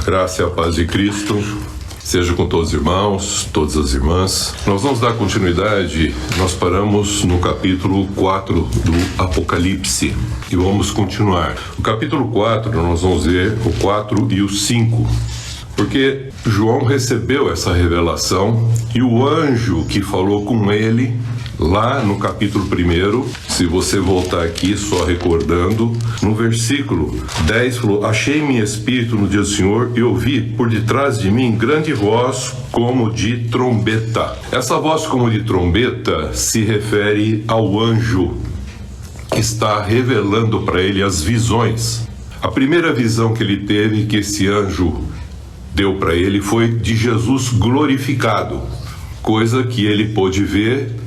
Graça e a paz de Cristo seja com todos os irmãos, todas as irmãs. Nós vamos dar continuidade, nós paramos no capítulo 4 do Apocalipse e vamos continuar. O capítulo 4, nós vamos ver o 4 e o 5, porque João recebeu essa revelação e o anjo que falou com ele lá no capítulo 1, se você voltar aqui só recordando, no versículo 10 falou: achei-me em espírito no dia do Senhor e ouvi por detrás de mim grande voz como de trombeta. Essa voz como de trombeta se refere ao anjo que está revelando para ele as visões. A primeira visão que ele teve, que esse anjo deu para ele, foi de Jesus glorificado, coisa que ele pôde ver,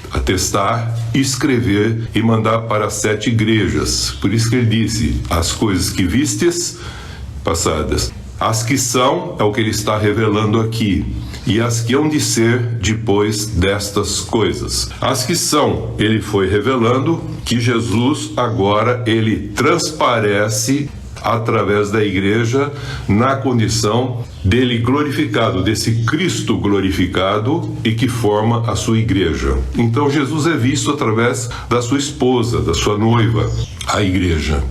atestar, escrever e mandar para as 7 igrejas. Por isso que ele disse: as coisas que vistes passadas, as que são é o que ele está revelando aqui, e as que hão de ser depois destas coisas. As que são, ele foi revelando que Jesus agora ele transparece através da igreja na condição dele glorificado, desse Cristo glorificado e que forma a sua igreja. Então Jesus é visto através da sua esposa, da sua noiva, a igreja.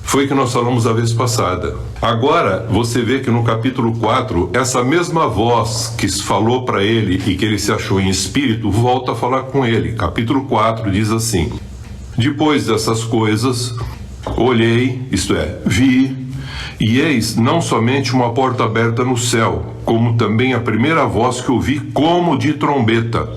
Foi o que nós falamos a vez passada. Agora você vê que no capítulo 4, essa mesma voz que falou para ele e que ele se achou em espírito, volta a falar com ele. Capítulo 4 diz assim: depois dessas coisas olhei, isto é, vi, e eis não somente uma porta aberta no céu, como também a primeira voz que ouvi como de trombeta,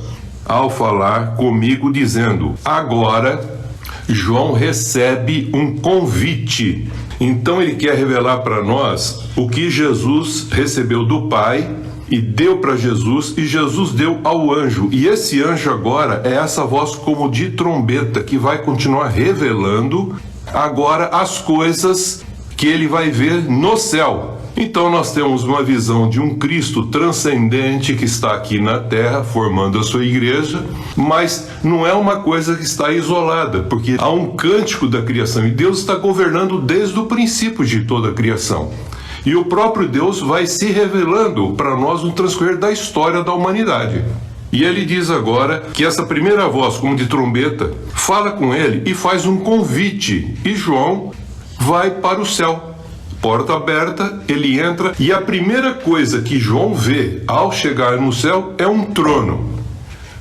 ao falar comigo, dizendo: agora João recebe um convite. Então ele quer revelar para nós o que Jesus recebeu do Pai e deu para Jesus, e Jesus deu ao anjo. E esse anjo agora é essa voz como de trombeta que vai continuar revelando agora as coisas que ele vai ver no céu. Então nós temos uma visão de um Cristo transcendente que está aqui na terra formando a sua igreja, mas não é uma coisa que está isolada, porque há um cântico da criação e Deus está governando desde o princípio de toda a criação. E o próprio Deus vai se revelando para nós no transcorrer da história da humanidade. E ele diz agora que essa primeira voz, como de trombeta, fala com ele e faz um convite. E João vai para o céu. Porta aberta, ele entra e a primeira coisa que João vê ao chegar no céu é um trono.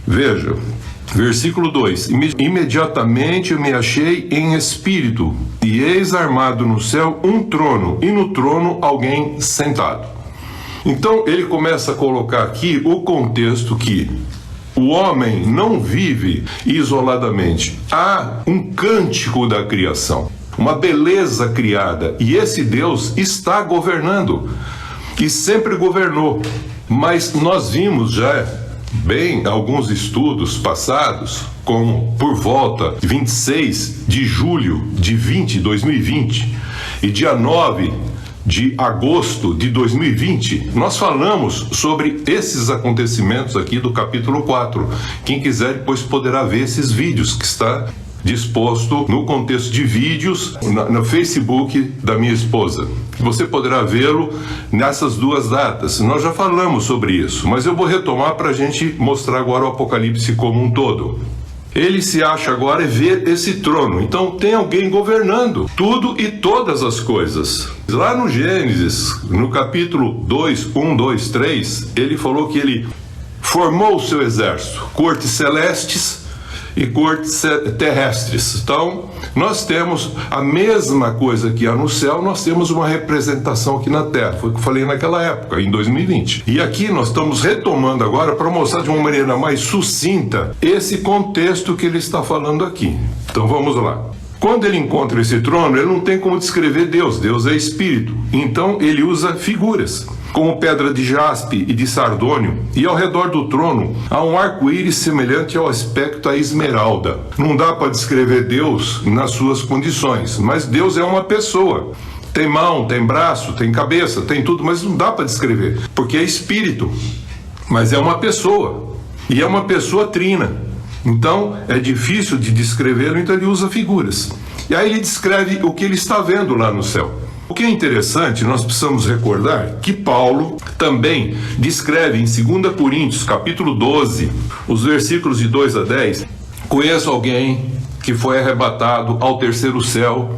Veja, versículo 2: imediatamente eu me achei em espírito, e eis armado no céu um trono, e no trono alguém sentado. Então ele começa a colocar aqui o contexto que o homem não vive isoladamente. Há um cântico da criação, uma beleza criada, e esse Deus está governando e sempre governou. Mas nós vimos já bem alguns estudos passados, como por volta de 26 de julho de 2020 e dia 9 de agosto de 2020, nós falamos sobre esses acontecimentos aqui do capítulo 4. Quem quiser depois poderá ver esses vídeos que está disposto no contexto de vídeos no Facebook da minha esposa. Você poderá vê-lo nessas duas datas. Nós já falamos sobre isso, mas eu vou retomar para a gente mostrar agora o Apocalipse como um todo. Ele se acha agora e vê esse trono. Então tem alguém governando tudo e todas as coisas. Lá no Gênesis, no capítulo 2, 1, 2, 3, ele falou que ele formou o seu exército, cortes celestes e cortes terrestres. Então, nós temos a mesma coisa que há no céu, nós temos uma representação aqui na Terra. Foi o que eu falei naquela época, em 2020. E aqui nós estamos retomando agora para mostrar de uma maneira mais sucinta esse contexto que ele está falando aqui. Então vamos lá. Quando ele encontra esse trono, ele não tem como descrever Deus. Deus é espírito. Então ele usa figuras, como pedra de jaspe e de sardônio, e ao redor do trono há um arco-íris semelhante ao aspecto da esmeralda. Não dá para descrever Deus nas suas condições, mas Deus é uma pessoa. Tem mão, tem braço, tem cabeça, tem tudo, mas não dá para descrever, porque é espírito. Mas é uma pessoa, e é uma pessoa trina. Então é difícil de descrevê-lo, então ele usa figuras. E aí ele descreve o que ele está vendo lá no céu. O que é interessante, nós precisamos recordar que Paulo também descreve em 2 Coríntios, capítulo 12, os versículos de 2 a 10, conheço alguém que foi arrebatado ao terceiro céu,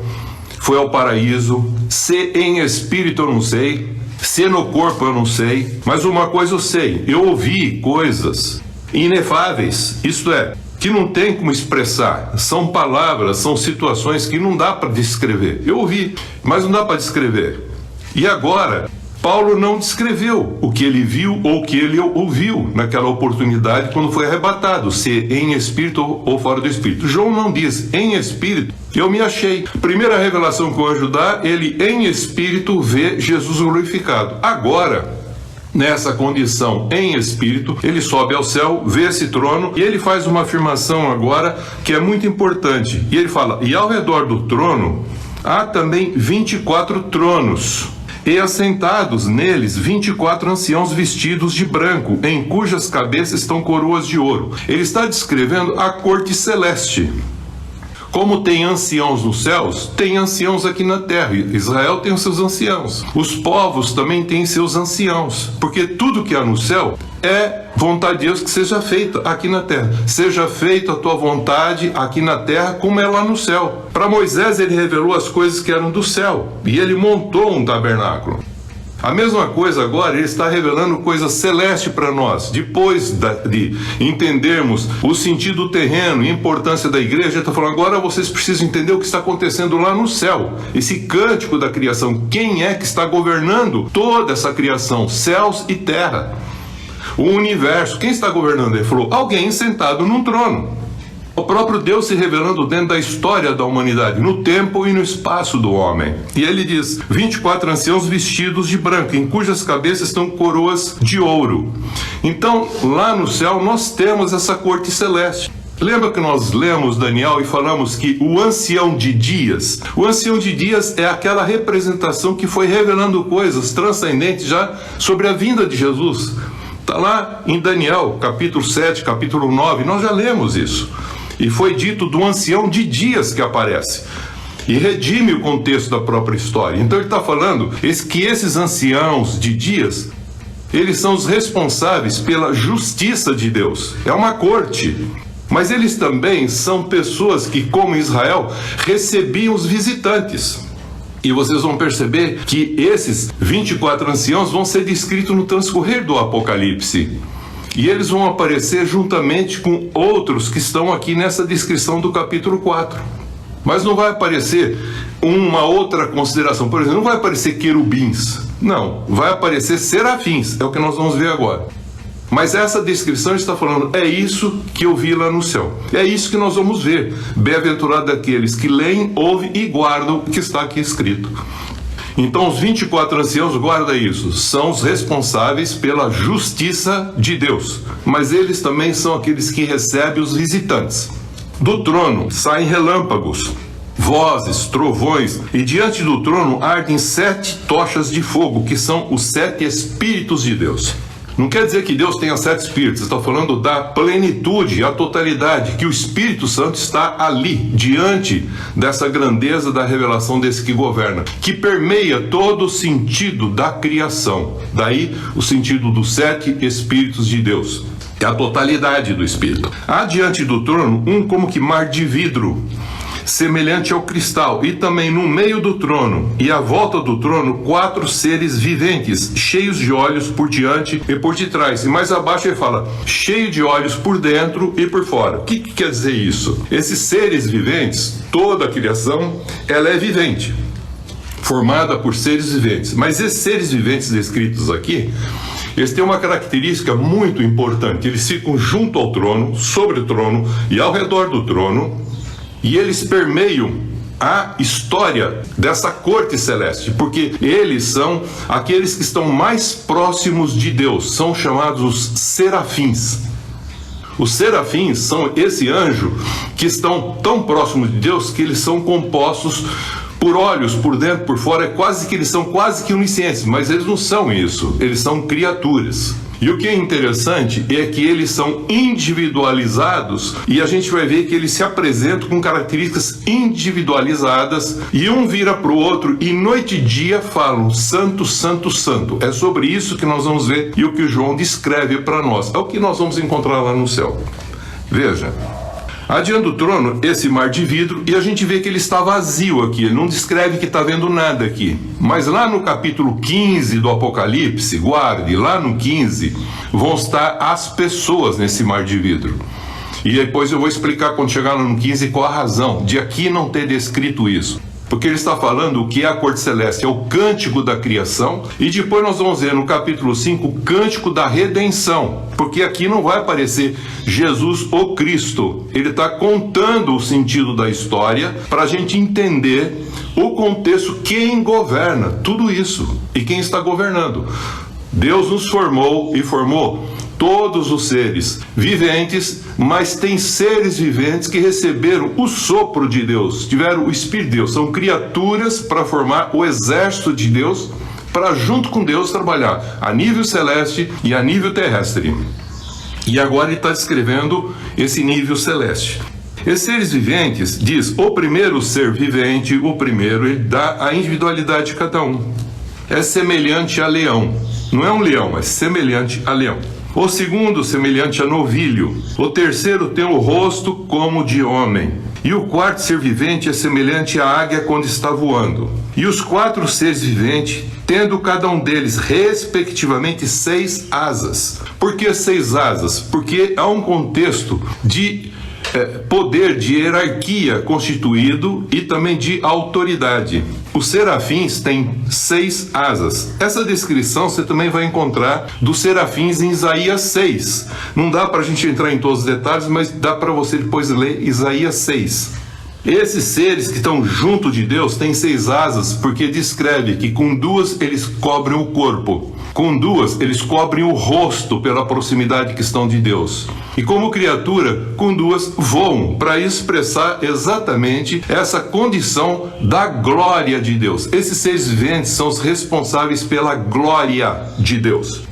foi ao paraíso, se em espírito eu não sei, se no corpo eu não sei, mas uma coisa eu sei, eu ouvi coisas inefáveis, isto é, que não tem como expressar, são palavras, são situações que não dá para descrever. Eu ouvi, mas não dá para descrever. E agora, Paulo não descreveu o que ele viu ou o que ele ouviu naquela oportunidade quando foi arrebatado, se em espírito ou fora do espírito. João não diz, em espírito, eu me achei. Primeira revelação que o anjo dá, ele em espírito vê Jesus glorificado. Agora, nessa condição em espírito, ele sobe ao céu, vê esse trono e ele faz uma afirmação agora que é muito importante. E ele fala, e ao redor do trono há também 24 tronos, e assentados neles 24 anciãos vestidos de branco, em cujas cabeças estão coroas de ouro. Ele está descrevendo a corte celeste. Como tem anciãos nos céus, tem anciãos aqui na terra. Israel tem os seus anciãos. Os povos também têm seus anciãos. Porque tudo que há no céu é vontade de Deus que seja feita aqui na terra. Seja feita a tua vontade aqui na terra como é lá no céu. Para Moisés ele revelou as coisas que eram do céu. E ele montou um tabernáculo. A mesma coisa agora, ele está revelando coisa celeste para nós. Depois de entendermos o sentido terreno e a importância da igreja, ele está falando, agora vocês precisam entender o que está acontecendo lá no céu. Esse cântico da criação, quem é que está governando toda essa criação, céus e terra? O universo, quem está governando? Ele falou, alguém sentado num trono. O próprio Deus se revelando dentro da história da humanidade, no tempo e no espaço do homem. E ele diz, 24 anciãos vestidos de branco, em cujas cabeças estão coroas de ouro. Então, lá no céu, nós temos essa corte celeste. Lembra que nós lemos Daniel e falamos que o ancião de dias é aquela representação que foi revelando coisas transcendentes já sobre a vinda de Jesus. Está lá em Daniel, capítulo 7, capítulo 9, nós já lemos isso. E foi dito do ancião de dias que aparece. E redime o contexto da própria história. Então ele está falando que esses anciãos de dias, eles são os responsáveis pela justiça de Deus. É uma corte. Mas eles também são pessoas que, como Israel, recebiam os visitantes. E vocês vão perceber que esses 24 anciãos vão ser descritos no transcorrer do Apocalipse. E eles vão aparecer juntamente com outros que estão aqui nessa descrição do capítulo 4. Mas não vai aparecer uma outra consideração. Por exemplo, não vai aparecer querubins. Não, vai aparecer serafins. É o que nós vamos ver agora. Mas essa descrição está falando, é isso que eu vi lá no céu. É isso que nós vamos ver. Bem-aventurado aqueles que leem, ouvem e guardam o que está aqui escrito. Então os 24 anciãos, guarda isso, são os responsáveis pela justiça de Deus. Mas eles também são aqueles que recebem os visitantes. Do trono saem relâmpagos, vozes, trovões, e diante do trono ardem 7 tochas de fogo, que são os 7 Espíritos de Deus. Não quer dizer que Deus tenha 7 espíritos, está falando da plenitude, a totalidade, que o Espírito Santo está ali, diante dessa grandeza da revelação desse que governa, que permeia todo o sentido da criação. Daí o sentido dos 7 Espíritos de Deus, é a totalidade do Espírito. Há diante do trono um como que mar de vidro, semelhante ao cristal, e também no meio do trono e à volta do trono 4 seres viventes, cheios de olhos por diante e por detrás. E mais abaixo ele fala, cheio de olhos por dentro e por fora. O que quer dizer isso? Esses seres viventes, toda a criação, ela é vivente, formada por seres viventes. Mas esses seres viventes descritos aqui, eles têm uma característica muito importante. Eles ficam junto ao trono, sobre o trono e ao redor do trono, e eles permeiam a história dessa corte celeste, porque eles são aqueles que estão mais próximos de Deus, são chamados os serafins. Os serafins são esse anjo que estão tão próximos de Deus que eles são compostos por olhos, por dentro, por fora, eles são quase que oniscientes, mas eles não são isso, eles são criaturas. E o que é interessante é que eles são individualizados e a gente vai ver que eles se apresentam com características individualizadas e um vira para o outro e noite e dia falam santo, santo, santo. É sobre isso que nós vamos ver e o que João descreve para nós. É o que nós vamos encontrar lá no céu. Veja. Adiante do trono, esse mar de vidro, e a gente vê que ele está vazio aqui, ele não descreve que está vendo nada aqui. Mas lá no capítulo 15 do Apocalipse, guarde, lá no 15, vão estar as pessoas nesse mar de vidro. E depois eu vou explicar quando chegar lá no 15 qual a razão de aqui não ter descrito isso. Porque ele está falando o que é a corte celeste, é o cântico da criação, e depois nós vamos ver no capítulo 5 o cântico da redenção, porque aqui não vai aparecer Jesus o Cristo, ele está contando o sentido da história para a gente entender o contexto, quem governa tudo isso e quem está governando. Deus nos formou e formou todos os seres viventes, mas tem seres viventes que receberam o sopro de Deus, tiveram o Espírito de Deus, são criaturas para formar o exército de Deus, para junto com Deus trabalhar a nível celeste e a nível terrestre. E agora ele está descrevendo esse nível celeste. Esses seres viventes, diz, o primeiro ser vivente, o primeiro, ele dá a individualidade de cada um. É semelhante a leão. Não é um leão, mas semelhante a leão. O segundo, semelhante a novilho. O terceiro tem o rosto como de homem. E o quarto ser vivente é semelhante à águia quando está voando. E os 4 seres viventes, tendo cada um deles, respectivamente, 6 asas. Por que 6 asas? Porque há um contexto de poder, de hierarquia constituído e também de autoridade. Os serafins têm 6 asas. Essa descrição você também vai encontrar dos serafins em Isaías 6. Não dá para a gente entrar em todos os detalhes, mas dá para você depois ler Isaías 6. Esses seres que estão junto de Deus têm 6 asas, porque descreve que com 2 eles cobrem o corpo. Com 2 eles cobrem o rosto pela proximidade que estão de Deus. E como criatura, com 2 voam para expressar exatamente essa condição da glória de Deus. Esses seres viventes são os responsáveis pela glória de Deus.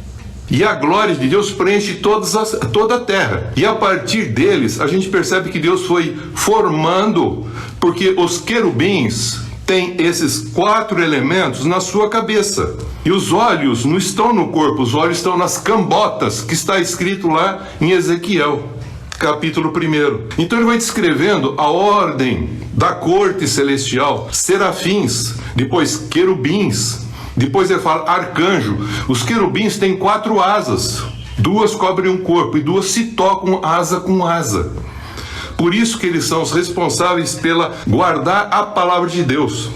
E a glória de Deus preenche toda a terra. E a partir deles, a gente percebe que Deus foi formando, porque os querubins têm esses 4 elementos na sua cabeça. E os olhos não estão no corpo, os olhos estão nas cambotas, que está escrito lá em Ezequiel, capítulo 1. Então ele vai descrevendo a ordem da corte celestial, serafins, depois querubins, depois ele fala arcanjo. Os querubins têm 4 asas, 2 cobrem um corpo e 2 se tocam asa com asa. Por isso que eles são os responsáveis pela guardar a palavra de Deus.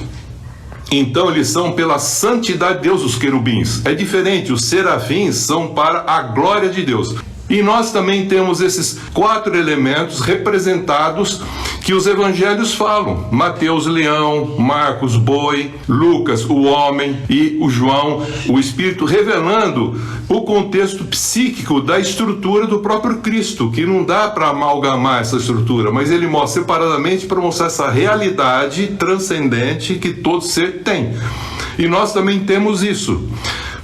Então eles são pela santidade de Deus, os querubins. É diferente, os serafins são para a glória de Deus. E nós também temos esses 4 elementos representados que os evangelhos falam. Mateus, leão, Marcos, boi, Lucas, o homem, e o João, o Espírito, revelando o contexto psíquico da estrutura do próprio Cristo, que não dá para amalgamar essa estrutura, mas ele mostra separadamente para mostrar essa realidade transcendente que todo ser tem. E nós também temos isso.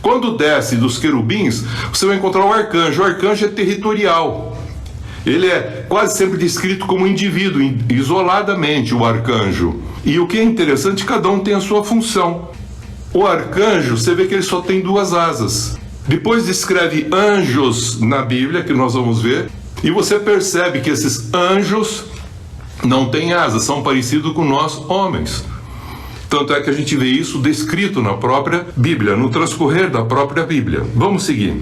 Quando desce dos querubins, você vai encontrar o arcanjo. O arcanjo é territorial. Ele é quase sempre descrito como indivíduo, isoladamente, o arcanjo. E o que é interessante, cada um tem a sua função. O arcanjo, você vê que ele só tem 2 asas. Depois descreve anjos na Bíblia, que nós vamos ver, e você percebe que esses anjos não têm asas, são parecidos com nós, homens. Tanto é que a gente vê isso descrito na própria Bíblia, no transcorrer da própria Bíblia. Vamos seguir.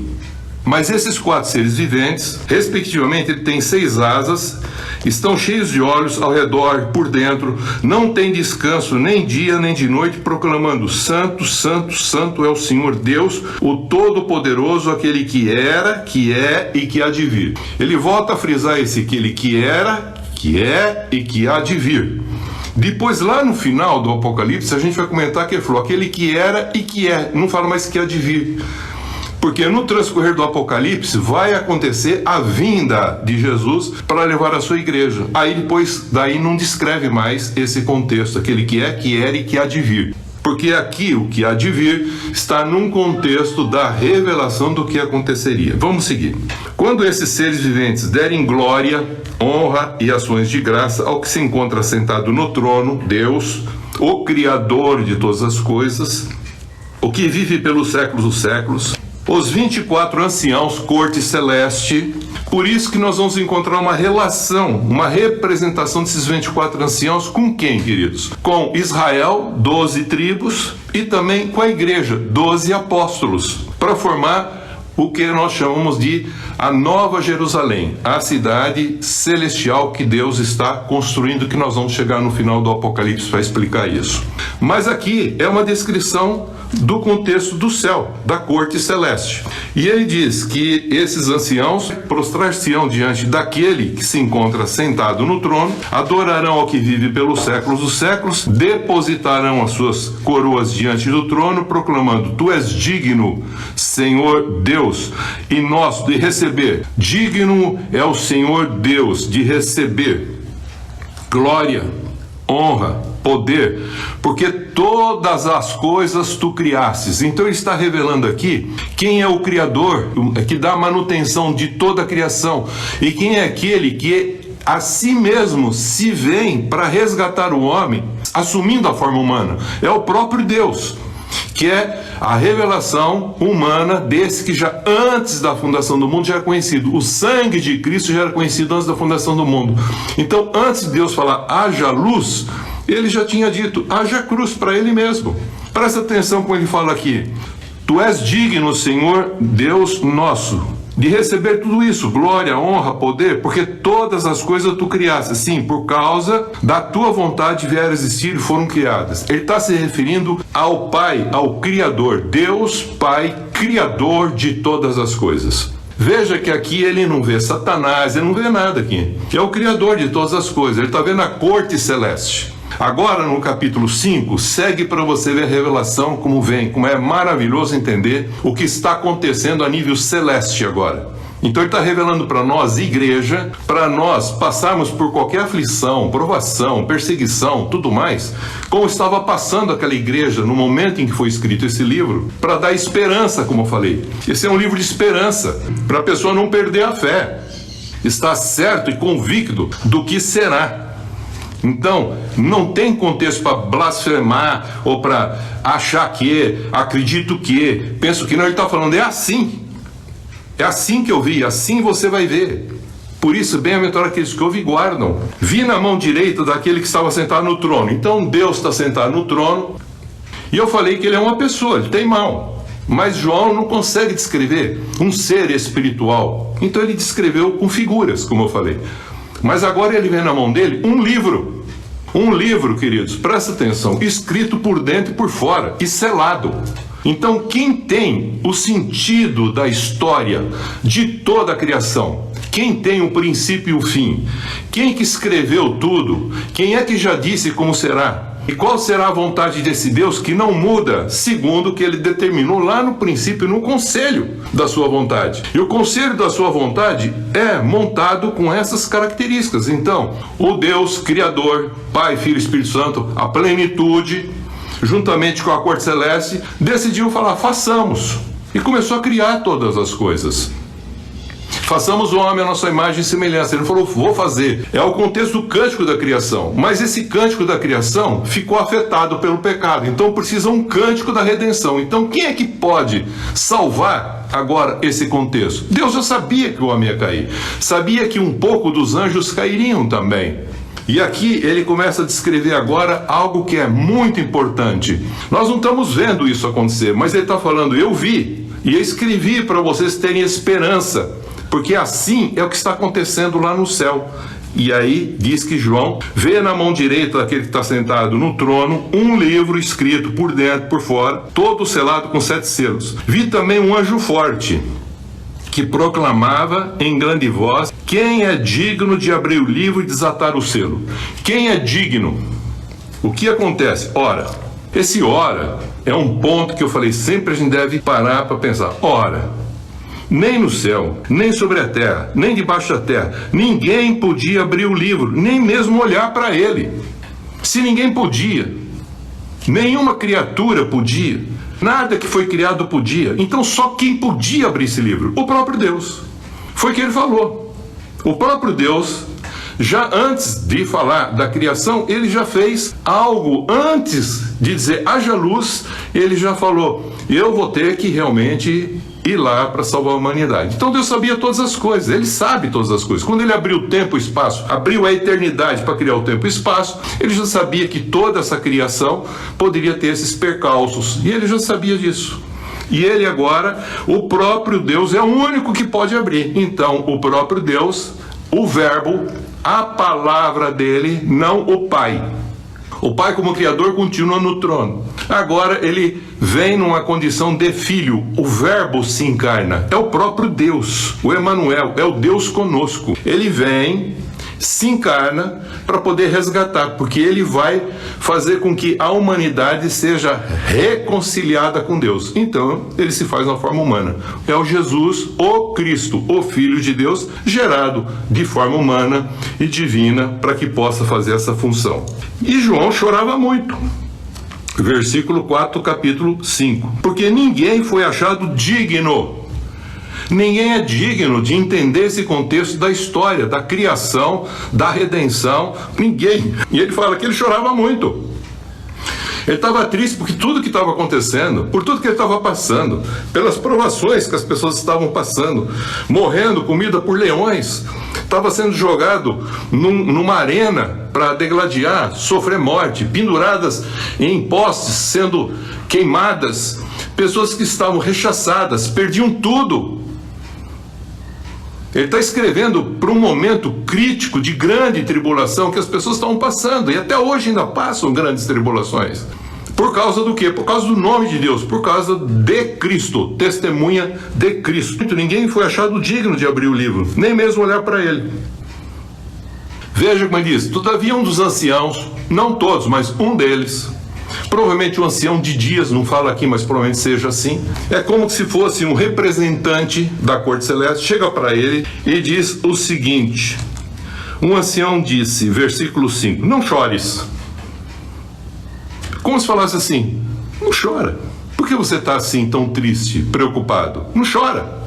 Mas esses 4 seres viventes, respectivamente, ele tem 6 asas, estão cheios de olhos ao redor, por dentro, não tem descanso nem dia nem de noite, proclamando: Santo, Santo, Santo é o Senhor Deus, o Todo-Poderoso, aquele que era, que é e que há de vir. Ele volta a frisar aquele que era, que é e que há de vir. Depois, lá no final do Apocalipse, a gente vai comentar que ele falou aquele que era e que é, não fala mais que há de vir. Porque no transcorrer do Apocalipse vai acontecer a vinda de Jesus para levar a sua igreja. Aí depois, daí não descreve mais esse contexto, aquele que é, que era e que há de vir. Porque aqui o que há de vir está num contexto da revelação do que aconteceria. Vamos seguir. Quando esses seres viventes derem glória, honra e ações de graça ao que se encontra sentado no trono, Deus, o Criador de todas as coisas, o que vive pelos séculos dos séculos, os 24 anciãos, corte celeste. Por isso que nós vamos encontrar uma relação, uma representação desses 24 anciãos com quem, queridos? Com Israel, 12 tribos, e também com a igreja, 12 apóstolos, para formar o que nós chamamos de a Nova Jerusalém, a cidade celestial que Deus está construindo, que nós vamos chegar no final do Apocalipse para explicar isso. Mas aqui é uma descrição do contexto do céu, da corte celeste. E ele diz que esses anciãos prostrar-se-ão diante daquele que se encontra sentado no trono, adorarão ao que vive pelos séculos dos séculos, depositarão as suas coroas diante do trono, proclamando: Tu és digno, Senhor Deus, e nós de receber. Digno é o Senhor Deus de receber glória, honra, poder, porque todas as coisas tu criastes. Então ele está revelando aqui quem é o Criador, que dá manutenção de toda a criação, e quem é aquele que a si mesmo se vem para resgatar o homem, assumindo a forma humana. É o próprio Deus, que é a revelação humana desse que já antes da fundação do mundo já era conhecido. O sangue de Cristo já era conhecido antes da fundação do mundo. Então, antes de Deus falar haja luz, ele já tinha dito haja cruz para ele mesmo. Presta atenção como ele fala aqui: Tu és digno, Senhor Deus nosso, de receber tudo isso, glória, honra, poder, porque todas as coisas tu criaste, sim, por causa da tua vontade vieram a existir e foram criadas. Ele está se referindo ao Pai, ao Criador, Deus Pai, Criador de todas as coisas. Veja que aqui ele não vê Satanás, ele não vê nada aqui. É o Criador de todas as coisas, ele está vendo a corte celeste. Agora, no capítulo 5, segue para você ver a revelação como vem, como é maravilhoso entender o que está acontecendo a nível celeste agora. Então ele está revelando para nós, igreja, para nós passarmos por qualquer aflição, provação, perseguição, tudo mais, como estava passando aquela igreja no momento em que foi escrito esse livro, para dar esperança, como eu falei. Esse é um livro de esperança, para a pessoa não perder a fé, estar certo e convicto do que será. Então, não tem contexto para blasfemar ou para achar que, acredito que, penso que não. Ele está falando, é assim que eu vi, assim você vai ver. Por isso, bem-aventurado aqueles que ouvem e guardam. Vi na mão direita daquele que estava sentado no trono. Então, Deus está sentado no trono, e eu falei que ele é uma pessoa, ele tem mão. Mas João não consegue descrever um ser espiritual. Então ele descreveu com figuras, como eu falei. Mas agora ele vê na mão dele um livro. Um livro, queridos, presta atenção, escrito por dentro e por fora, e selado. Então, quem tem o sentido da história de toda a criação, quem tem o princípio e o fim, quem que escreveu tudo, quem é que já disse como será? E qual será a vontade desse Deus que não muda, segundo o que ele determinou lá no princípio, no conselho da sua vontade. E o conselho da sua vontade é montado com essas características. Então, o Deus Criador, Pai, Filho e Espírito Santo, a plenitude, juntamente com a corte celeste, decidiu falar, façamos. E começou a criar todas as coisas. Façamos o homem à nossa imagem e semelhança. Ele falou, vou fazer. É o contexto do cântico da criação. Mas esse cântico da criação ficou afetado pelo pecado. Então precisa um cântico da redenção. Então quem é que pode salvar agora esse contexto? Deus já sabia que o homem ia cair. Sabia que um pouco dos anjos cairiam também. E aqui ele começa a descrever agora algo que é muito importante. Nós não estamos vendo isso acontecer, mas ele está falando, eu vi e escrevi para vocês terem esperança. Porque assim é o que está acontecendo lá no céu. E aí diz que João vê na mão direita daquele que está sentado no trono um livro escrito por dentro, por fora, todo selado com 7 selos. Vi também um anjo forte que proclamava em grande voz, quem é digno de abrir o livro e desatar o selo? Quem é digno? O que acontece? Ora, esse ora é um ponto que eu falei, sempre a gente deve parar para pensar. Ora, nem no céu, nem sobre a terra, nem debaixo da terra, ninguém podia abrir o livro, nem mesmo olhar para ele. Se ninguém podia, Nenhuma criatura podia. Nada que foi criado podia. Então só quem podia abrir esse livro? O próprio Deus. Foi o que ele falou. O próprio Deus, já antes de falar da criação, ele já fez algo. Antes de dizer haja luz, ele já falou: eu vou ter que realmente ir lá para salvar a humanidade. Então Deus sabia todas as coisas, ele sabe todas as coisas. Quando ele abriu o tempo e o espaço, abriu a eternidade para criar o tempo e o espaço, ele já sabia que toda essa criação poderia ter esses percalços, e ele já sabia disso. E ele agora, o próprio Deus, é o único que pode abrir. Então o próprio Deus, o Verbo, a palavra dele, não o Pai. O Pai, como Criador, continua no trono. Agora ele vem numa condição de filho. O Verbo se encarna. É o próprio Deus, o Emanuel, é o Deus conosco. Ele vem, se encarna para poder resgatar, porque ele vai fazer com que a humanidade seja reconciliada com Deus. Então ele se faz na forma humana. É o Jesus, o Cristo, o Filho de Deus, gerado de forma humana e divina para que possa fazer essa função. E João chorava muito. Versículo 4, capítulo 5. Porque ninguém foi achado digno. Ninguém é digno de entender esse contexto da história, da criação, da redenção. Ninguém. E ele fala que ele chorava muito. Ele estava triste porque tudo que estava acontecendo, por tudo que ele estava passando, pelas provações que as pessoas estavam passando, morrendo, comida por leões, estava sendo jogado numa arena para degladiar, sofrer morte, penduradas em postes, sendo queimadas, pessoas que estavam rechaçadas, perdiam tudo. Ele está escrevendo para um momento crítico de grande tribulação que as pessoas estavam passando, e até hoje ainda passam grandes tribulações. Por causa do quê? Por causa do nome de Deus, por causa de Cristo, testemunha de Cristo. Ninguém foi achado digno de abrir o livro, nem mesmo olhar para ele. Veja como ele diz: todavia um dos anciãos, não todos, mas um deles, provavelmente um ancião de dias, não fala aqui, mas provavelmente seja assim, é como se fosse um representante da corte celeste, chega para ele e diz o seguinte: um ancião disse, versículo 5, não chores. Como se falasse assim: não chora. Por que você está assim tão triste, preocupado? Não chora.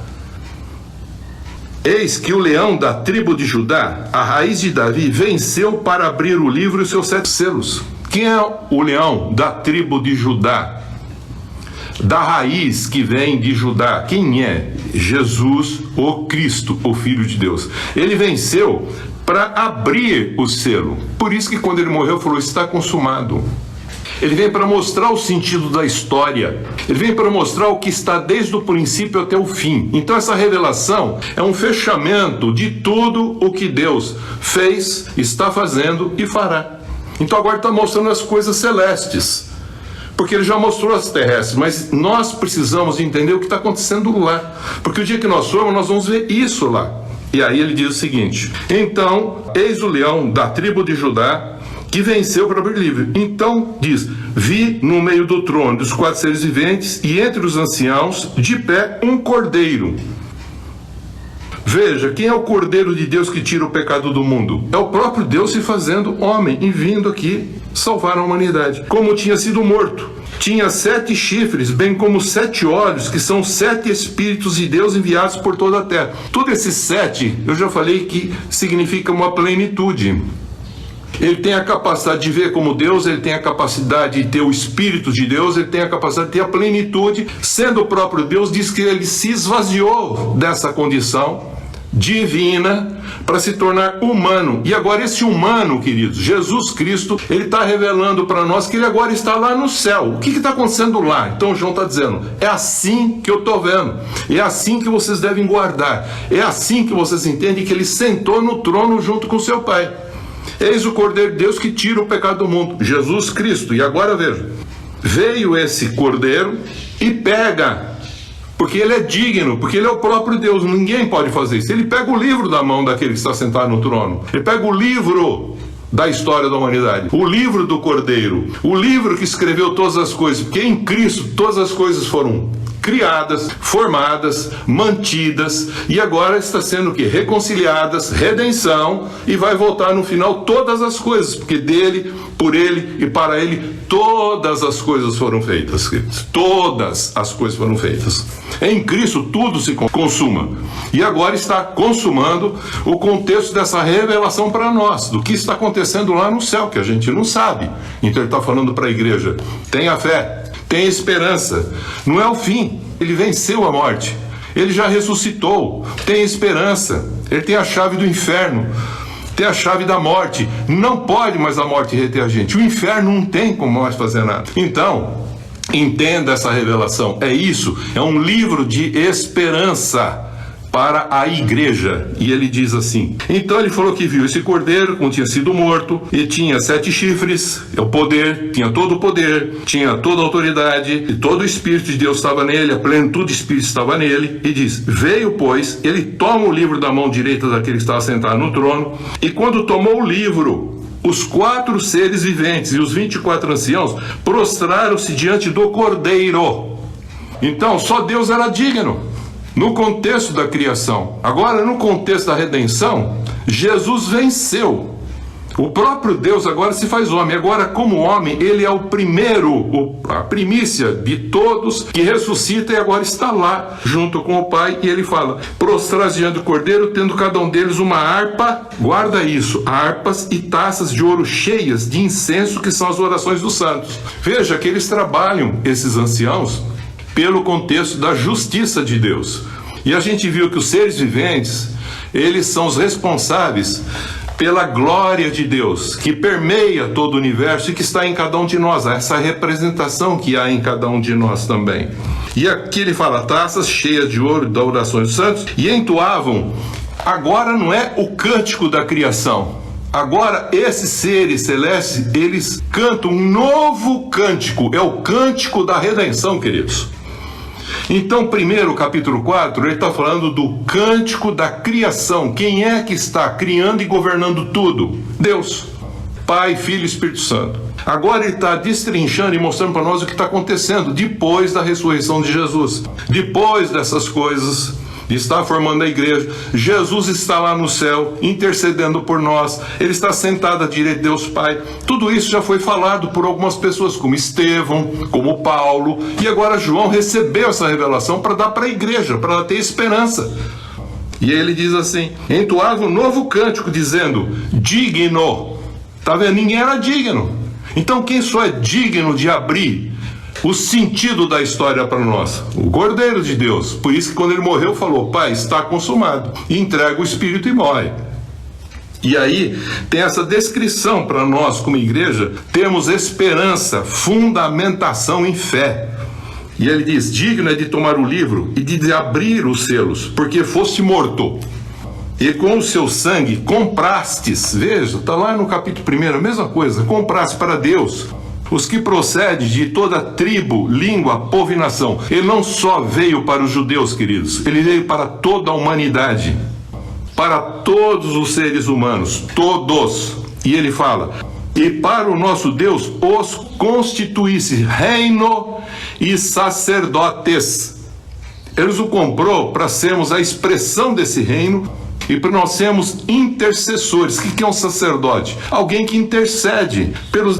Eis que o leão da tribo de Judá, a raiz de Davi, venceu para abrir o livro e os seus 7 selos. Quem é o leão da tribo de Judá? Da raiz que vem de Judá. Quem é? Jesus, o Cristo, o Filho de Deus. Ele venceu para abrir o selo. Por isso que quando ele morreu, falou: está consumado. Ele vem para mostrar o sentido da história. Ele vem para mostrar o que está desde o princípio até o fim. Então essa revelação é um fechamento de tudo o que Deus fez, está fazendo e fará. Então agora está mostrando as coisas celestes, porque ele já mostrou as terrestres, mas nós precisamos entender o que está acontecendo lá, porque o dia que nós formos, nós vamos ver isso lá. E aí ele diz o seguinte: então, eis o leão da tribo de Judá, que venceu para abrir o livro. Então diz: vi no meio do trono dos 4 seres viventes e entre os anciãos de pé um cordeiro. Veja, quem é o Cordeiro de Deus que tira o pecado do mundo? É o próprio Deus se fazendo homem e vindo aqui salvar a humanidade. Como tinha sido morto, tinha 7 chifres, bem como 7 olhos, que são 7 Espíritos de Deus enviados por toda a terra. Tudo esses 7, eu já falei que significa uma plenitude. Ele tem a capacidade de ver como Deus, ele tem a capacidade de ter o Espírito de Deus, ele tem a capacidade de ter a plenitude. Sendo o próprio Deus, diz que ele se esvaziou dessa condição divina para se tornar humano. E agora esse humano, queridos, Jesus Cristo, ele está revelando para nós que ele agora está lá no céu. O que está acontecendo lá? Então João está dizendo: é assim que eu estou vendo, é assim que vocês devem guardar, é assim que vocês entendem que ele sentou no trono junto com seu Pai. Eis o Cordeiro de Deus que tira o pecado do mundo, Jesus Cristo. E agora veja, veio esse Cordeiro e pega, porque ele é digno, porque ele é o próprio Deus, ninguém pode fazer isso. Ele pega o livro da mão daquele que está sentado no trono, ele pega o livro da história da humanidade, o livro do Cordeiro, o livro que escreveu todas as coisas, porque em Cristo todas as coisas foram criadas, formadas, mantidas, e agora está sendo o quê? Reconciliadas, redenção, e vai voltar no final todas as coisas, porque dele, por ele e para ele, todas as coisas foram feitas, queridos. Todas as coisas foram feitas. Em Cristo tudo se consuma. E agora está consumando o contexto dessa revelação para nós, do que está acontecendo lá no céu, que a gente não sabe. Então ele está falando para a igreja: tenha fé, tenha esperança. Não é o fim. Ele venceu a morte. Ele já ressuscitou. Tenha esperança. Ele tem a chave do inferno. Tem a chave da morte. Não pode mais a morte reter a gente. O inferno não tem como nós fazer nada. Então, entenda essa revelação. É isso. É um livro de esperança para a igreja. E ele diz assim: então ele falou que viu esse cordeiro, como tinha sido morto, e tinha 7 chifres, é o poder, tinha todo o poder, tinha toda a autoridade, e todo o Espírito de Deus estava nele, a plenitude do Espírito estava nele, e diz: veio, pois, ele toma o livro da mão direita daquele que estava sentado no trono, e quando tomou o livro, os 4 seres viventes e os 24 anciãos prostraram-se diante do cordeiro. Então, só Deus era digno. No contexto da criação. Agora, no contexto da redenção, Jesus venceu. O próprio Deus agora se faz homem. Agora, como homem, ele é o primeiro, a primícia de todos que ressuscita e agora está lá, junto com o Pai. E ele fala: prostrar-se diante do Cordeiro, tendo cada um deles uma harpa, guarda isso, harpas e taças de ouro cheias de incenso, que são as orações dos santos. Veja que eles trabalham, esses anciãos, pelo contexto da justiça de Deus. E a gente viu que os seres viventes, eles são os responsáveis pela glória de Deus, que permeia todo o universo e que está em cada um de nós, essa representação que há em cada um de nós também. E aqui ele fala: taças cheias de ouro da oração dos santos, e entoavam. Agora não é o cântico da criação. Agora, esses seres celestes, eles cantam um novo cântico. É o cântico da redenção, queridos. Então, primeiro, capítulo 4, ele está falando do cântico da criação. Quem é que está criando e governando tudo? Deus. Pai, Filho e Espírito Santo. Agora ele está destrinchando e mostrando para nós o que está acontecendo depois da ressurreição de Jesus. Depois dessas coisas, está formando a igreja. Jesus está lá no céu, intercedendo por nós. Ele está sentado à direita de Deus Pai. Tudo isso já foi falado por algumas pessoas, como Estevão, como Paulo. E agora João recebeu essa revelação para dar para a igreja, para ela ter esperança. E ele diz assim: entoava um novo cântico, dizendo: digno. Está vendo? Ninguém era digno. Então quem só é digno de abrir o sentido da história para nós? O Cordeiro de Deus. Por isso que quando ele morreu, falou: Pai, está consumado. E entrega o Espírito e morre. E aí tem essa descrição para nós como igreja. Temos esperança, fundamentação em fé. E ele diz: digno é de tomar o livro e de abrir os selos, porque foste morto. E com o seu sangue comprastes. Veja, está lá no capítulo 1, a mesma coisa. Compraste para Deus os que procedem de toda tribo, língua, povo e nação. Ele não só veio para os judeus, queridos, ele veio para toda a humanidade, para todos os seres humanos, todos. E ele fala: e para o nosso Deus os constituísse reino e sacerdotes. Ele nos o comprou para sermos a expressão desse reino e para nós sermos intercessores. O que é um sacerdote? Alguém que intercede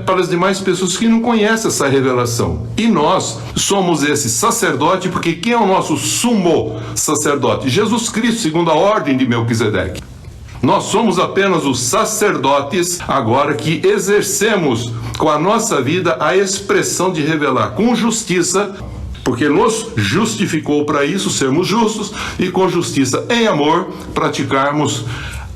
para as demais pessoas que não conhecem essa revelação. E nós somos esse sacerdote, porque quem é o nosso sumo sacerdote? Jesus Cristo, segundo a ordem de Melquisedeque. Nós somos apenas os sacerdotes agora que exercemos com a nossa vida a expressão de revelar com justiça, porque nos justificou para isso, sermos justos, e com justiça em amor praticarmos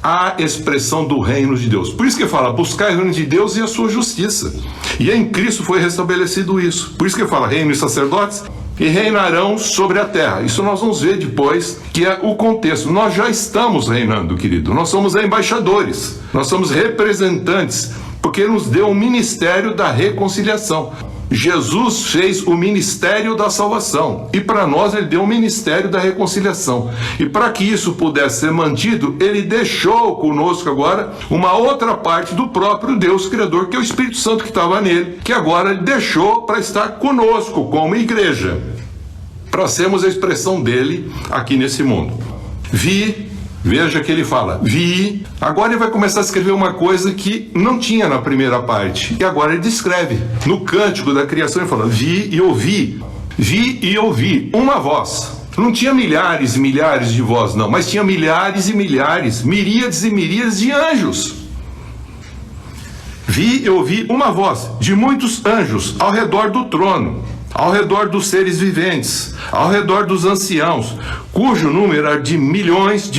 a expressão do reino de Deus. Por isso que fala: buscar o reino de Deus e a sua justiça. E em Cristo foi restabelecido isso. Por isso que fala: reino e sacerdotes, e reinarão sobre a terra. Isso nós vamos ver depois, que é o contexto. Nós já estamos reinando, querido. Nós somos embaixadores, nós somos representantes, porque Ele nos deu o ministério da reconciliação. Jesus fez o ministério da salvação, e para nós Ele deu o ministério da reconciliação. E para que isso pudesse ser mantido, Ele deixou conosco agora uma outra parte do próprio Deus Criador, que é o Espírito Santo que estava nele, que agora Ele deixou para estar conosco como igreja. para sermos a expressão dele aqui nesse mundo. Vi, veja que ele fala, vi. Agora ele vai começar a escrever uma coisa que não tinha na primeira parte. E agora ele descreve. No cântico da criação ele fala, vi e ouvi. Vi e ouvi uma voz. Não tinha milhares e milhares de vozes, não, mas tinha milhares e milhares, miríades e miríades de anjos. Vi e ouvi uma voz de muitos anjos ao redor do trono, ao redor dos seres viventes, ao redor dos anciãos, cujo número era de milhões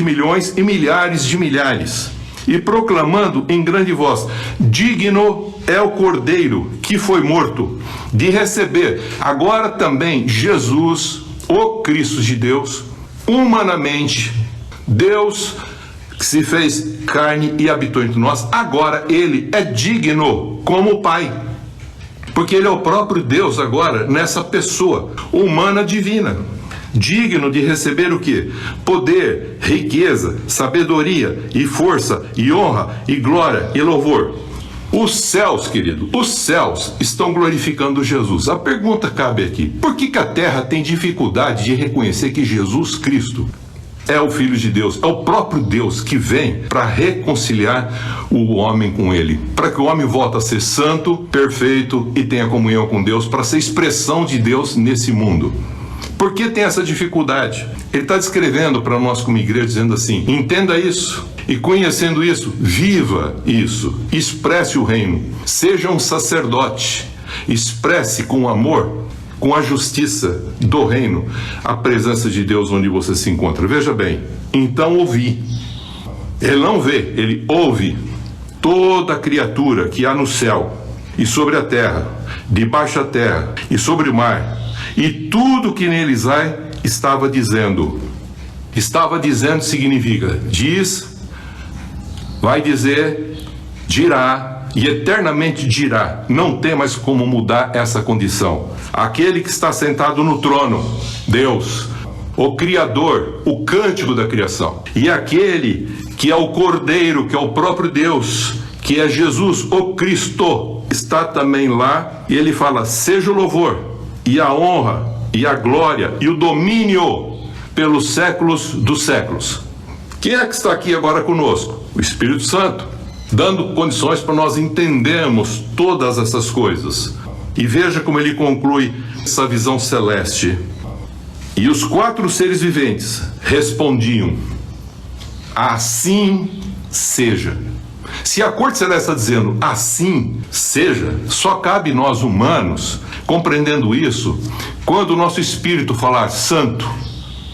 e milhares de milhares, e proclamando em grande voz, digno é o Cordeiro que foi morto, de receber agora também Jesus, o Cristo de Deus, humanamente, Deus que se fez carne e habitou entre nós, agora ele é digno como Pai, porque ele é o próprio Deus agora nessa pessoa humana divina, digno de receber o quê? Poder, riqueza, sabedoria e força e honra e glória e louvor. Os céus, querido, os céus estão glorificando Jesus. A pergunta cabe aqui, por que a terra tem dificuldade de reconhecer que Jesus Cristo é o Filho de Deus, é o próprio Deus que vem para reconciliar o homem com ele, para que o homem volte a ser santo, perfeito e tenha comunhão com Deus, para ser expressão de Deus nesse mundo? Por que tem essa dificuldade? Ele está descrevendo para nós como igreja, dizendo assim, entenda isso, e conhecendo isso, viva isso, expresse o reino, seja um sacerdote, expresse com amor, com a justiça do reino, a presença de Deus onde você se encontra. Veja bem, então ouvi. Ele não vê, ele ouve toda criatura que há no céu e sobre a terra, debaixo da terra e sobre o mar, e tudo que neles há, estava dizendo. Estava dizendo significa, diz, vai dizer, dirá, e eternamente dirá. Não tem mais como mudar essa condição. Aquele que está sentado no trono, Deus, o Criador, o cântico da criação, e aquele que é o Cordeiro, que é o próprio Deus, que é Jesus, o Cristo, está também lá, e ele fala, seja o louvor, e a honra, e a glória, e o domínio pelos séculos dos séculos. Quem é que está aqui agora conosco? O Espírito Santo, dando condições para nós entendermos todas essas coisas. E veja como ele conclui essa visão celeste. E os 4 seres viventes respondiam, assim seja. Se a corte celeste está dizendo, assim seja, só cabe nós humanos, compreendendo isso, quando o nosso espírito falar santo,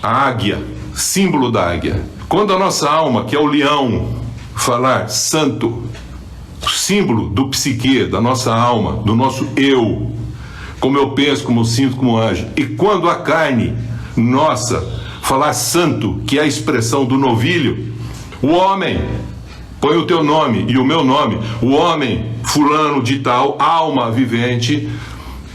a águia, símbolo da águia, quando a nossa alma, que é o leão, falar santo, símbolo do psique, da nossa alma, do nosso eu, como eu penso, como eu sinto, como age. E quando a carne nossa falar santo, que é a expressão do novilho, o homem, põe o teu nome e o meu nome, o homem fulano de tal, alma vivente,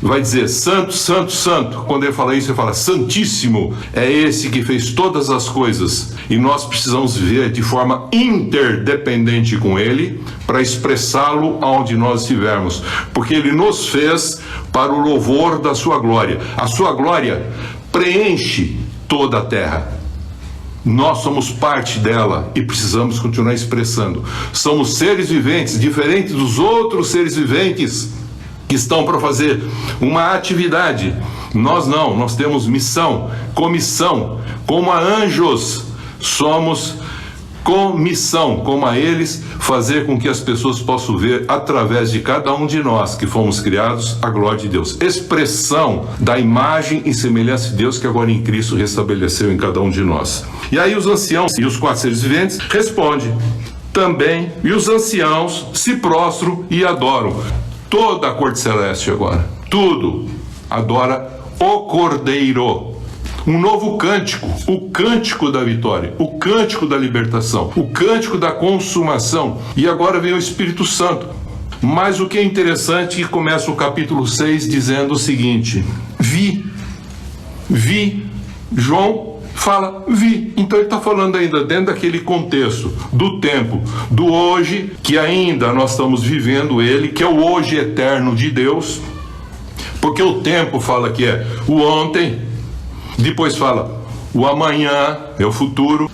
vai dizer santo, santo, santo. Quando ele fala isso, ele fala santíssimo, é esse que fez todas as coisas, e nós precisamos ver de forma interdependente com ele para expressá-lo aonde nós estivermos, porque ele nos fez para o louvor da sua glória. A sua glória preenche toda a terra. Nós somos parte dela e precisamos continuar expressando. Somos seres viventes, diferentes dos outros seres viventes que estão para fazer uma atividade. Nós não, nós temos missão, comissão, como a anjos, somos comissão, como a eles, fazer com que as pessoas possam ver através de cada um de nós que fomos criados a glória de Deus, expressão da imagem e semelhança de Deus que agora em Cristo restabeleceu em cada um de nós. E aí os anciãos e os 4 seres viventes respondem também, e os anciãos se prostram e adoram. Toda a corte celeste agora, tudo adora o Cordeiro. Um novo cântico, o cântico da vitória, o cântico da libertação, o cântico da consumação. E agora vem o Espírito Santo. Mas o que é interessante é que começa o capítulo 6 dizendo o seguinte: vi. João fala, vi. Então ele está falando ainda dentro daquele contexto do tempo, do hoje, que ainda nós estamos vivendo ele, que é o hoje eterno de Deus, porque o tempo fala que é o ontem, Depois fala, o amanhã é o futuro.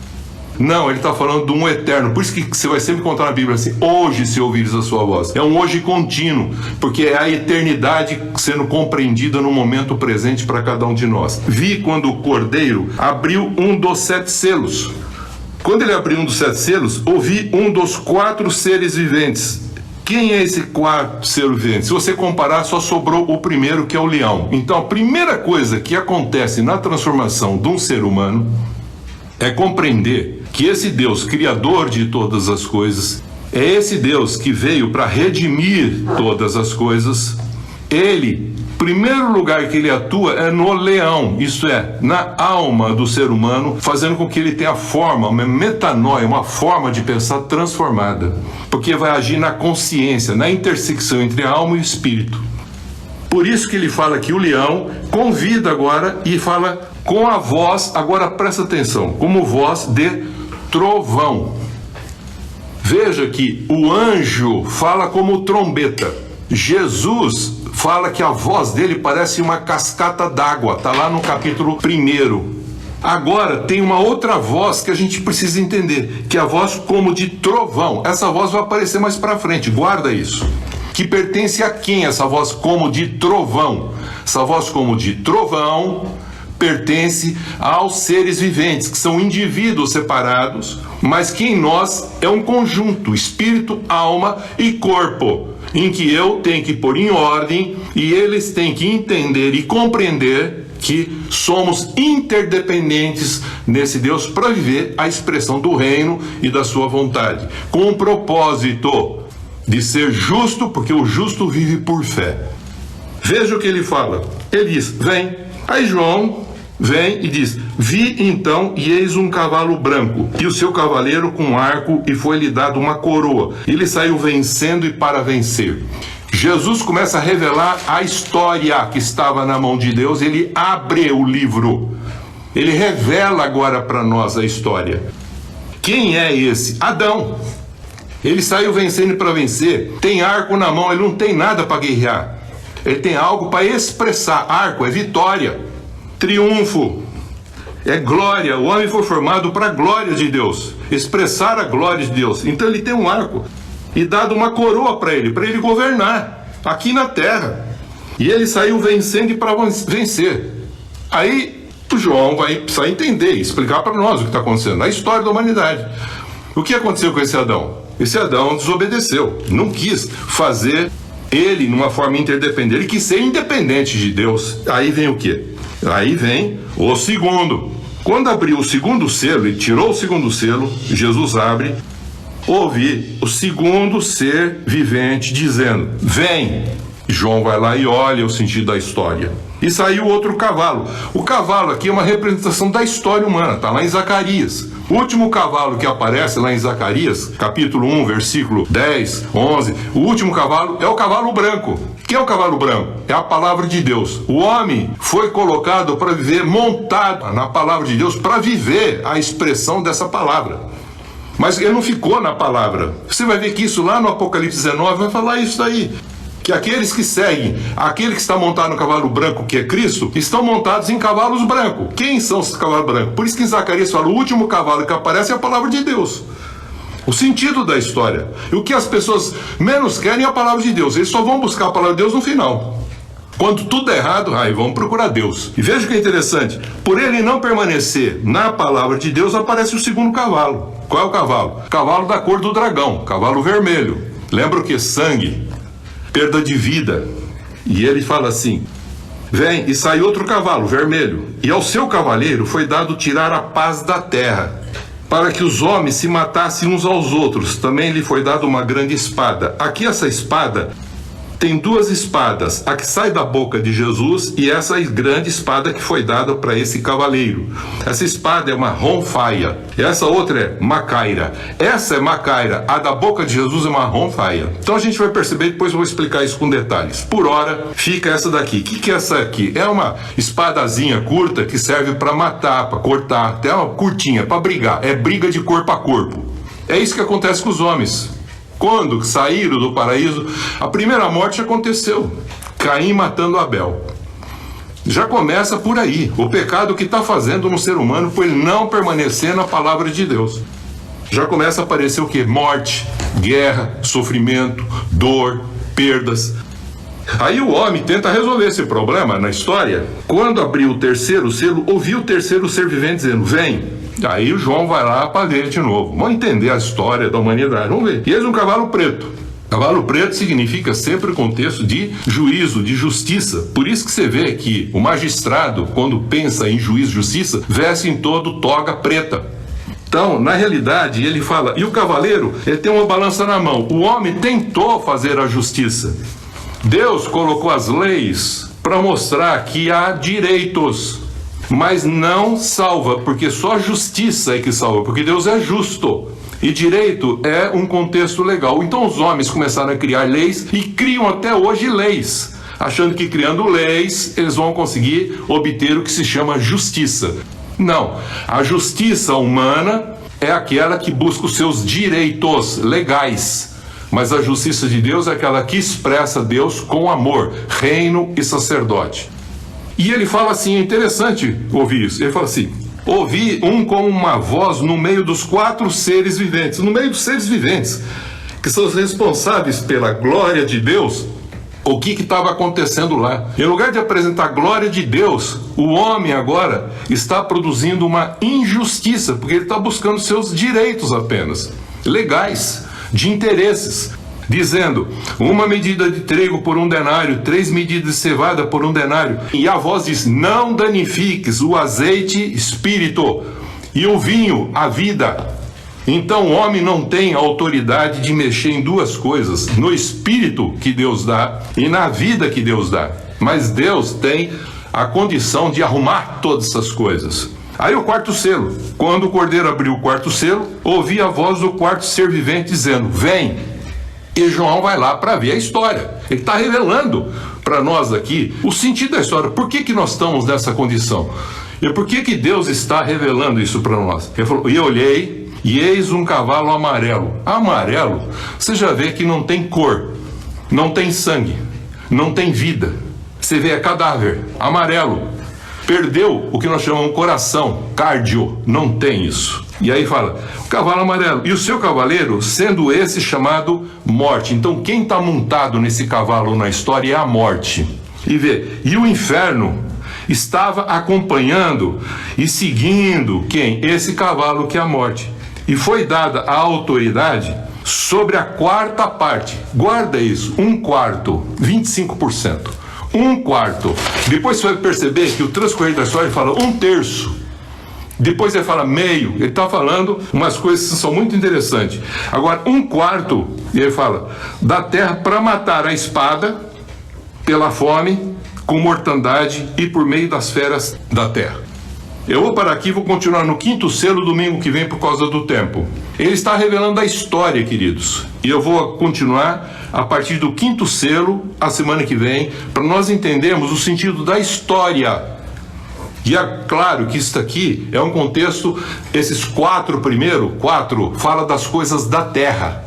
Não, ele está falando de um eterno. Por isso que você vai sempre contar na Bíblia assim, hoje se ouvires a sua voz. É um hoje contínuo, porque é a eternidade sendo compreendida no momento presente para cada um de nós. Vi quando o Cordeiro abriu um dos 7 selos. Quando ele abriu um dos 7 selos, ouvi um dos 4 seres viventes. Quem é esse 4 seres viventes? Se você comparar, só sobrou o primeiro, que é o leão. Então, a primeira coisa que acontece na transformação de um ser humano é compreender que esse Deus, criador de todas as coisas, é esse Deus que veio para redimir todas as coisas. Ele, primeiro lugar que ele atua é no leão, isto é, na alma do ser humano, fazendo com que ele tenha forma, uma metanoia, uma forma de pensar transformada, porque vai agir na consciência, na intersecção entre a alma e o espírito. Por isso que ele fala que o leão convida agora e fala com a voz, agora presta atenção, como voz de trovão. Veja que o anjo fala como trombeta. Jesus fala que a voz dele parece uma cascata d'água, está lá no capítulo 1. Agora tem uma outra voz que a gente precisa entender, que é a voz como de trovão. Essa voz vai aparecer mais para frente, guarda isso. Que pertence a quem essa voz como de trovão? Essa voz como de trovão pertence aos seres viventes, que são indivíduos separados, mas que em nós é um conjunto, espírito, alma e corpo, em que eu tenho que pôr em ordem e eles têm que entender e compreender que somos interdependentes nesse Deus para viver a expressão do reino e da sua vontade, com um propósito de ser justo, porque o justo vive por fé. Veja o que ele fala. Ele diz, vem. Aí João vem e diz, vi então e eis um cavalo branco, e o seu cavaleiro com arco, e foi-lhe dado uma coroa. Ele saiu vencendo e para vencer. Jesus começa a revelar a história que estava na mão de Deus, ele abre o livro. Ele revela agora para nós a história. Quem é esse? Adão. Ele saiu vencendo para vencer, tem arco na mão, ele não tem nada para guerrear. Ele tem algo para expressar. Arco é vitória, triunfo, é glória. O homem foi formado para a glória de Deus, expressar a glória de Deus. Então ele tem um arco e dado uma coroa para ele governar aqui na terra. E ele saiu vencendo e para vencer. Aí o João vai precisar entender e explicar para nós o que está acontecendo na história da humanidade. O que aconteceu com esse Adão? Esse Adão desobedeceu, não quis fazer ele numa forma interdependente, ele quis ser independente de Deus. Aí vem o quê? Aí vem o segundo. Quando abriu o segundo selo, ele tirou o segundo selo, Jesus abre, ouvi o segundo ser vivente dizendo, vem. João vai lá e olha o sentido da história. E saiu outro cavalo. O cavalo aqui é uma representação da história humana, está lá em Zacarias. O último cavalo que aparece lá em Zacarias, capítulo 1, versículo 10, 11, o último cavalo é o cavalo branco. O que é o cavalo branco? É a palavra de Deus. O homem foi colocado para viver montado na palavra de Deus, para viver a expressão dessa palavra. Mas ele não ficou na palavra. Você vai ver que isso lá no Apocalipse 19 vai falar isso aí. Que aqueles que seguem, aquele que está montado no cavalo branco, que é Cristo, estão montados em cavalos brancos. Quem são esses cavalos brancos? Por isso que em Zacarias fala, o último cavalo que aparece é a palavra de Deus. O sentido da história. E o que as pessoas menos querem é a palavra de Deus. Eles só vão buscar a palavra de Deus no final. Quando tudo é errado, aí vamos procurar Deus. E veja o que é interessante. Por ele não permanecer na palavra de Deus, aparece o segundo cavalo. Qual é o cavalo? Cavalo da cor do dragão, cavalo vermelho. Lembra o que? Sangue. Perda de vida. E ele fala assim, vem, e sai outro cavalo, vermelho, e ao seu cavaleiro foi dado tirar a paz da terra, para que os homens se matassem uns aos outros. Também lhe foi dada uma grande espada. Aqui essa espada tem 2 espadas, a que sai da boca de Jesus e essa grande espada que foi dada para esse cavaleiro. Essa espada é uma ronfaia, essa outra é macaira. Essa é macaira, a da boca de Jesus é uma ronfaia. Então a gente vai perceber, depois eu vou explicar isso com detalhes. Por hora, fica essa daqui. O que é essa aqui? É uma espadazinha curta que serve para matar, para cortar, até uma curtinha, para brigar. É briga de corpo a corpo. É isso que acontece com os homens. Quando saíram do paraíso, a primeira morte aconteceu. Caim matando Abel. Já começa por aí, o pecado que está fazendo no ser humano por ele não permanecer na palavra de Deus. Já começa a aparecer o quê? Morte, guerra, sofrimento, dor, perdas. Aí o homem tenta resolver esse problema na história. Quando abriu o terceiro selo, ouviu o terceiro ser vivente dizendo, vem. Aí o João vai lá para ver de novo. Vamos entender a história da humanidade, vamos ver. E eis um cavalo preto. Cavalo preto significa sempre o contexto de juízo, de justiça. Por isso que você vê que o magistrado, quando pensa em juízo e justiça, veste em todo toga preta. Então, na realidade, ele fala, e o cavaleiro, ele tem uma balança na mão. O homem tentou fazer a justiça. Deus colocou as leis para mostrar que há direitos, mas não salva, porque só a justiça é que salva, porque Deus é justo. E direito é um contexto legal. Então os homens começaram a criar leis e criam até hoje leis, achando que criando leis eles vão conseguir obter o que se chama justiça. Não, a justiça humana é aquela que busca os seus direitos legais, mas a justiça de Deus é aquela que expressa Deus com amor, reino e sacerdote. E ele fala assim, é interessante ouvir isso, ele fala assim, ouvi como uma voz no meio dos 4 seres viventes, no meio dos seres viventes, que são os responsáveis pela glória de Deus. O que estava acontecendo lá? Em lugar de apresentar a glória de Deus, o homem agora está produzindo uma injustiça, porque ele está buscando seus direitos apenas, legais, de interesses, dizendo, 1 medida de trigo por 1 denário, 3 medidas de cevada por 1 denário. E a voz diz, não danifiques o azeite, espírito, e o vinho, a vida. Então o homem não tem autoridade de mexer em 2 coisas, no espírito que Deus dá e na vida que Deus dá. Mas Deus tem a condição de arrumar todas essas coisas. Aí o 4º selo, quando o cordeiro abriu o 4º selo, ouvi a voz do 4º ser vivente dizendo, vem. E João vai lá para ver a história. Ele está revelando para nós aqui o sentido da história. Por que nós estamos nessa condição? E por que Deus está revelando isso para nós? Ele falou, e eu olhei, e eis um cavalo amarelo. Amarelo, você já vê que não tem cor, não tem sangue, não tem vida. Você vê, é cadáver, amarelo. Perdeu o que nós chamamos de coração, cardio, não tem isso. E aí fala, o cavalo amarelo, e o seu cavaleiro, sendo esse chamado morte. Então quem está montado nesse cavalo na história é a morte. E vê, e o inferno estava acompanhando e seguindo quem? Esse cavalo que é a morte. E foi dada a autoridade sobre a 4ª parte. Guarda isso, 1/4, 25%. 1/4. Depois você vai perceber que o transcorrer da história fala 1/3. Depois ele fala meio. Ele está falando umas coisas que são muito interessantes. Agora, 1/4, ele fala, da terra para matar a espada, pela fome, com mortandade e por meio das feras da terra. Eu vou parar aqui e vou continuar no 5º selo domingo que vem por causa do tempo. Ele está revelando a história, queridos. E eu vou continuar a partir do 5º selo a semana que vem, para nós entendermos o sentido da história. E é claro que isso aqui é um contexto, esses 4 fala das coisas da terra,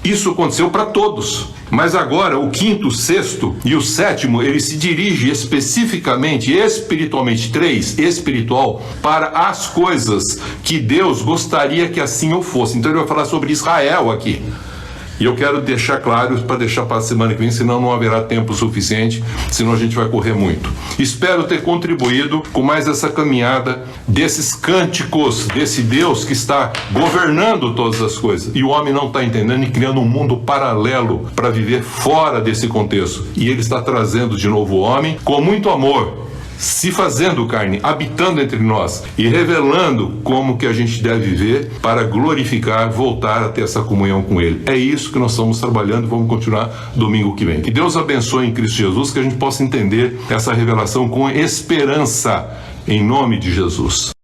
Isso aconteceu para todos. Mas agora o 5º, 6º e o 7º, ele se dirige especificamente, espiritualmente, 3, espiritual, para as coisas que Deus gostaria que assim eu fosse. Então ele vai falar sobre Israel aqui. E eu quero deixar claro, para deixar para a semana que vem, senão não haverá tempo suficiente, senão a gente vai correr muito. Espero ter contribuído com mais essa caminhada desses cânticos, desse Deus que está governando todas as coisas. E o homem não está entendendo e criando um mundo paralelo para viver fora desse contexto. E ele está trazendo de novo o homem com muito amor, se fazendo carne, habitando entre nós e revelando como que a gente deve viver para glorificar, voltar a ter essa comunhão com Ele. É isso que nós estamos trabalhando e vamos continuar domingo que vem. Que Deus abençoe em Cristo Jesus, que a gente possa entender essa revelação com esperança, em nome de Jesus.